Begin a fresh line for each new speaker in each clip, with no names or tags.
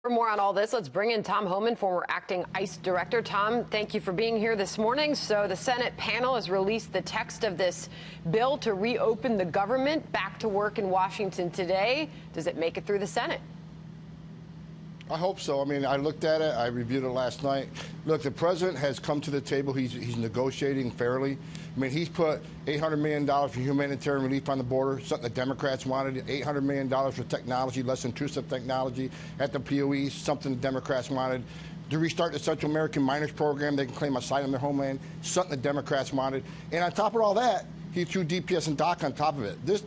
For more on all this, let's bring in Tom Homan, former acting ICE director. Tom, thank you for being here this morning. So the Senate panel has released the text of this bill to reopen the government back to work in Washington today. Does it make it through the Senate?
I hope so. I mean, I looked at it. I reviewed it last night. Look, the president has come to the table. He's negotiating fairly. I mean, he's put $800 million for humanitarian relief on the border, something the Democrats wanted, $800 million for technology, less intrusive technology at the POE, something the Democrats wanted. To restart the Central American Miners Program, they can claim asylum in their homeland, something the Democrats wanted. And on top of all that, he threw DPS and DOC on top of it. This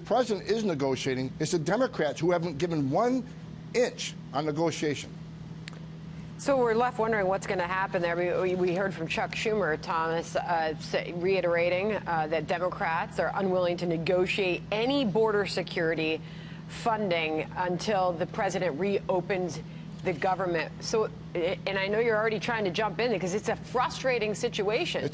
president is negotiating. It's the Democrats who haven't given 1 inch on negotiation.
So we're left wondering what's going to happen there. We heard from Chuck Schumer, Thomas, reiterating that Democrats are unwilling to negotiate any border security funding until the president reopens the government. So, and I know you're already trying to jump in because it's a frustrating situation.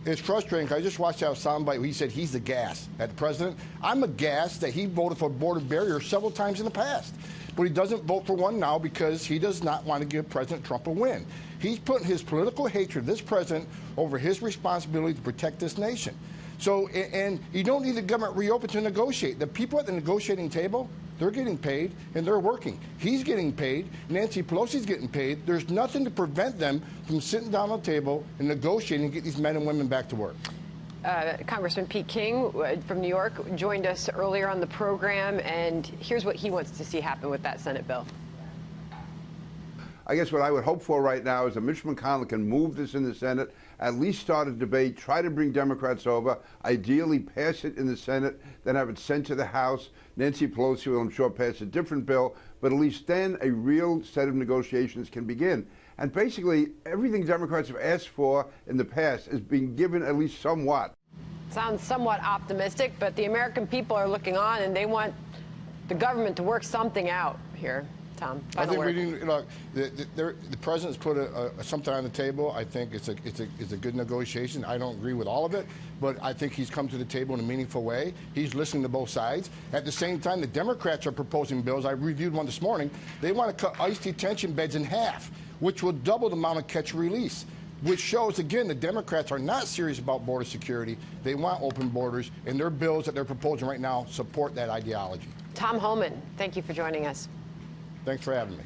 It's frustrating because I just watched that soundbite where he said he's the gas at the president. I'm aghast that he voted for border barriers several times in the past. But he doesn't vote for one now because he does not want to give President Trump a win. He's putting his political hatred of this president over his responsibility to protect this nation. So, and you don't need the government reopened to negotiate. The people at the negotiating table, they're getting paid and they're working. He's getting paid. Nancy Pelosi's getting paid. There's nothing to prevent them from sitting down on the table and negotiating and get these men and women back to work.
Congressman Pete King from New York joined us earlier on the program, and here's what he wants to see happen with that Senate bill.
I guess what I would hope for right now is that Mitch McConnell can move this in the Senate, at least start a debate, try to bring Democrats over, ideally pass it in the Senate, then have it sent to the House. Nancy Pelosi will, I'm sure, pass a different bill, but at least then a real set of negotiations can begin. And basically, everything Democrats have asked for in the past is being given at least somewhat.
Sounds somewhat optimistic, but the American people are looking on, and they want the government to work something out here. Tom,
I think the president's put something on the table. I think it's a good negotiation. I don't agree with all of it, but I think he's come to the table in a meaningful way. He's listening to both sides. At the same time, the Democrats are proposing bills. I reviewed one this morning. They want to cut ICE detention beds in half, which will double the amount of catch and release, which shows, again, the Democrats are not serious about border security. They want open borders, and their bills that they're proposing right now support that ideology.
Tom Homan, thank you for joining us.
Thanks for having me.